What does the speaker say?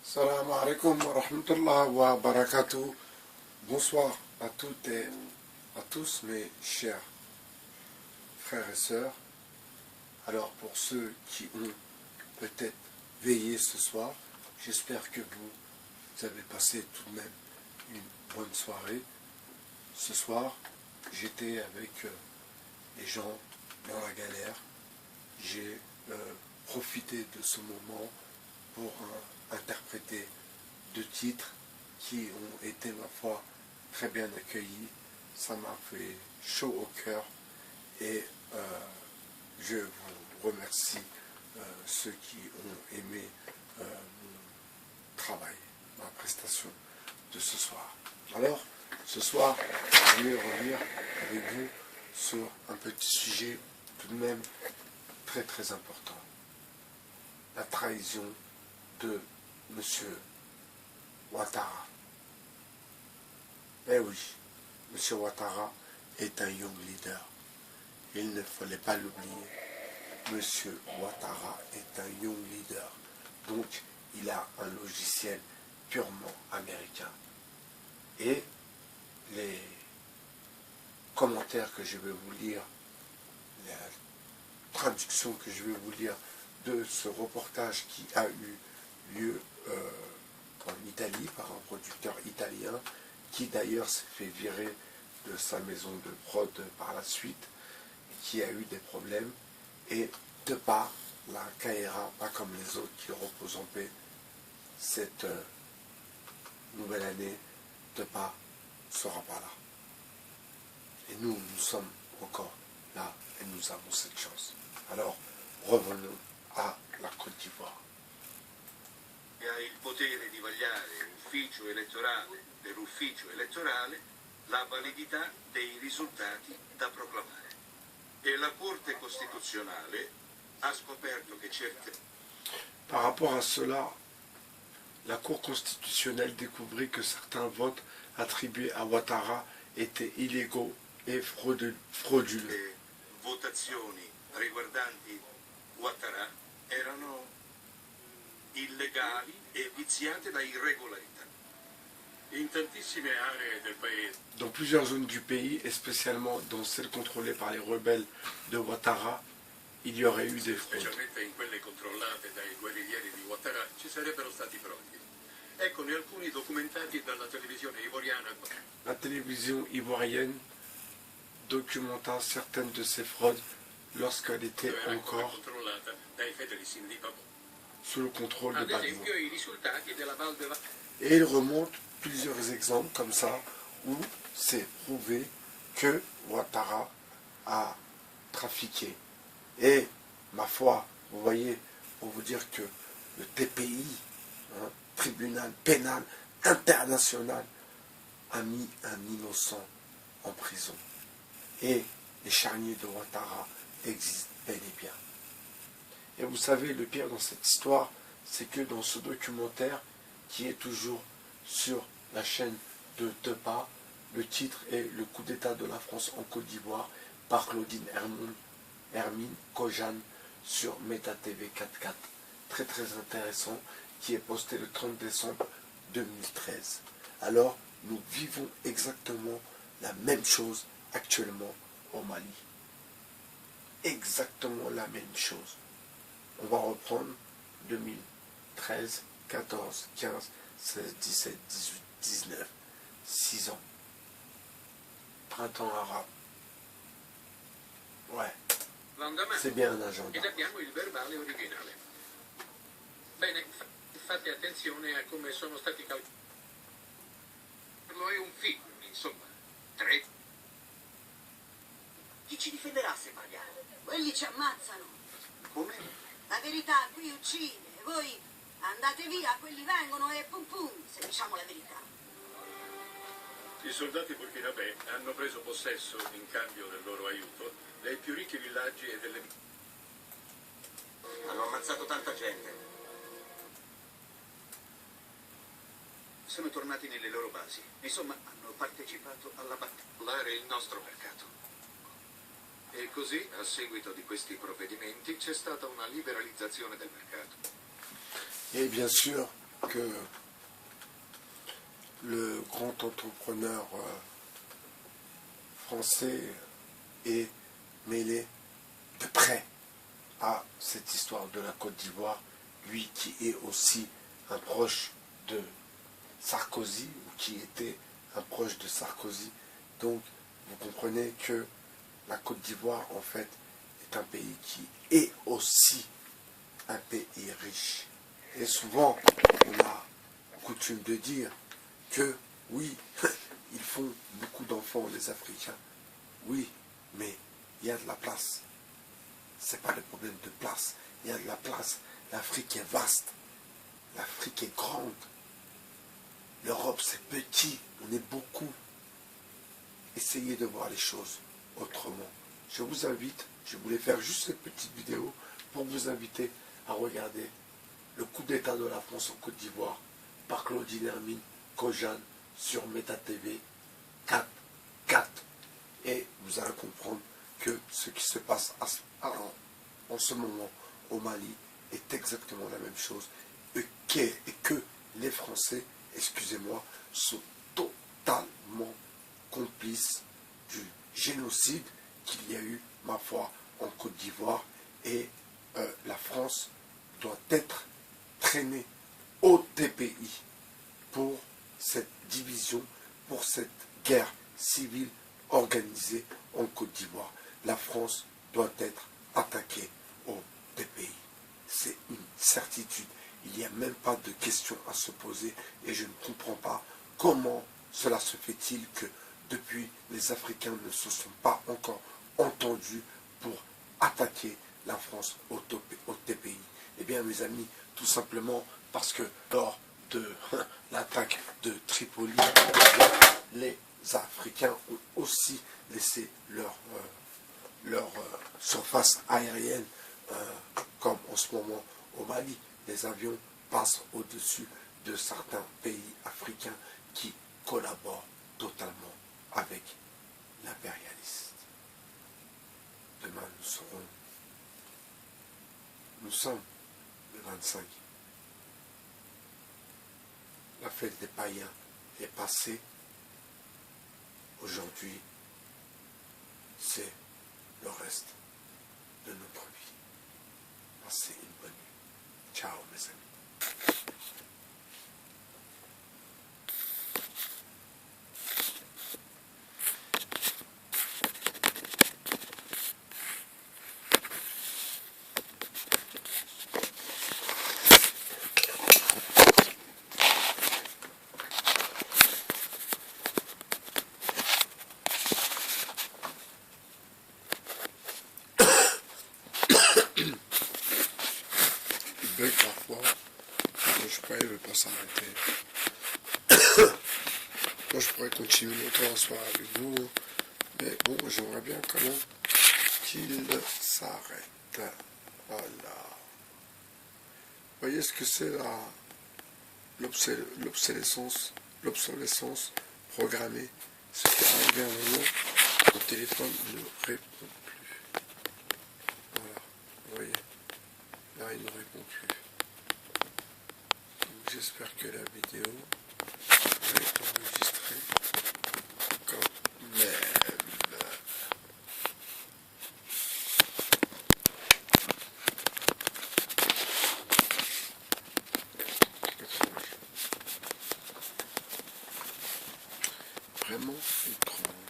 Salam alaikum wa rahmatullah wa barakatuh. Bonsoir à toutes et à tous mes chers frères et sœurs. Alors pour ceux qui ont peut-être veillé ce soir, j'espère que vous avez passé tout de même une bonne soirée. Ce soir, j'étais avec les gens dans la galère. J'ai profité de ce moment pour interpréter deux titres qui ont été, ma foi, très bien accueillis. Ça m'a fait chaud au cœur et je vous remercie ceux qui ont aimé mon travail, ma prestation de ce soir. Alors, ce soir, je vais revenir avec vous sur un petit sujet tout de même très très important. La trahison de M. Ouattara. Eh oui, M. Ouattara est un young leader. Il ne fallait pas l'oublier. M. Ouattara est un young leader. Donc, il a un logiciel purement américain. Et les commentaires que je vais vous lire, la traduction que je vais vous lire de ce reportage qui a eu lieu en Italie par un producteur italien qui d'ailleurs s'est fait virer de sa maison de prod par la suite, qui a eu des problèmes, et de part la Caïra, pas comme les autres qui reposent en paix cette nouvelle année, de part sera pas là. Et nous sommes encore là et nous avons cette chance. Alors revenons à la Côte d'Ivoire. Ha il potere di vagliare ufficio elettorale dell'ufficio elettorale la validità dei risultati da proclamare. E la Corte Costituzionale ha scoperto che certe... Par rapport à cela, la Cour constitutionnelle découvrit que certains votes attribués à Ouattara étaient illégaux et frauduleux. Le votazioni riguardanti Ouattara erano illegali e viziate da irregolarità. In tantissime aree del paese. Dans plusieurs zones du pays, et spécialement dans celles contrôlées par les rebelles de Ouattara, il y aurait eu des fraudes. Specialmente in quelle controllate dai guerriglieri di Ouattara ci sarebbero stati brogli. Eccone alcuni documentati dalla televisione ivoriana. La télévision ivoirienne documenta certaines de ces fraudes lorsqu'elle était encore controllata dai fedelissimi di Babò. sous le contrôle de Ad Gbagbo. esempio i risultati della Val de la... Et il remonte plusieurs exemples comme ça où c'est prouvé que Ouattara a trafiqué. Et ma foi, vous voyez, pour vous dire que le TPI, tribunal pénal international, a mis un innocent en prison. Et les charniers de Ouattara existent bel et bien. Et vous savez, le pire dans cette histoire, c'est que dans ce documentaire, qui est toujours sur la chaîne de Tepa, le titre est « Le coup d'état de la France en Côte d'Ivoire » par Claudine Hermine Kojane sur Meta TV 4.4. Très très intéressant, qui est posté le 30 décembre 2013. Alors, nous vivons exactement la même chose actuellement au Mali. Exactement la même chose. On va reprendre 2013, 14, 15, 16, 17, 18, 19, 6 ans. Printemps arabe. Ouais, c'est bien un agenda. Ed abbiamo il verbale originale. Bene, fate attenzione a come sono stati calcolati. È un film, insomma. 3. Chi ci difenderà se pagare? Quelli ci ammazzano. Come? La verità qui uccide. Voi andate via, quelli vengono e pum pum, se diciamo la verità. I soldati burkinabè hanno preso possesso, in cambio del loro aiuto, dei più ricchi villaggi e delle... Hanno ammazzato tanta gente. Sono tornati nelle loro basi. Insomma, hanno partecipato alla battaglia. Il nostro mercato. E così, a seguito di questi provvedimenti, c'è stata una liberalizzazione del mercato. Et bien sûr, que le grand entrepreneur français est mêlé de près à cette histoire de la Côte d'Ivoire, lui qui est aussi un proche de Sarkozy, ou qui était un proche de Sarkozy. Donc vous comprenez que la Côte d'Ivoire en fait est un pays qui est aussi un pays riche. Et souvent on a coutume de dire que oui, ils font beaucoup d'enfants les Africains. Oui, mais il y a de la place. C'est pas le problème de place. Il y a de la place. L'Afrique est vaste. L'Afrique est grande. L'Europe c'est petit. On est beaucoup. Essayez de voir les choses autrement. Je vous invite, je voulais faire juste cette petite vidéo pour vous inviter à regarder le coup d'état de la France en Côte d'Ivoire par Claudine Hermine Kojane sur Meta TV 4. Et vous allez comprendre que ce qui se passe en ce moment au Mali est exactement la même chose et que les Français, excusez-moi, sont totalement complices du génocide qu'il y a eu, ma foi, en Côte d'Ivoire. Et la France doit être traînée au TPI pour cette division, pour cette guerre civile organisée en Côte d'Ivoire. La France doit être attaquée au TPI. C'est une certitude. Il n'y a même pas de question à se poser et je ne comprends pas comment cela se fait-il que depuis les Africains ne se sont pas encore entendus pour attaquer la France au TPI. Eh bien mes amis, tout simplement parce que lors de l'attaque de Tripoli, les Africains ont aussi laissé leur surface aérienne, comme en ce moment au Mali. Les avions passent au-dessus de certains pays africains qui collaborent totalement avec l'impérialiste. Demain nous sommes le 25. La fête des païens est passée. Aujourd'hui, c'est le reste de notre vie. Passez une bonne nuit. Ciao mes amis. Bug parfois, quand je pourrais ne pas s'arrêter. Moi je pourrais continuer longtemps en soir avec vous, mais bon, j'aimerais bien quand même qu'il s'arrête. Voilà. Vous voyez ce que c'est l'obsolescence programmée. C'est qu'arrivé à un moment, mon téléphone ne répond plus. Voilà, vous voyez. Là, il ne répond plus. J'espère que la vidéo va être enregistrée quand même. Vraiment étrange.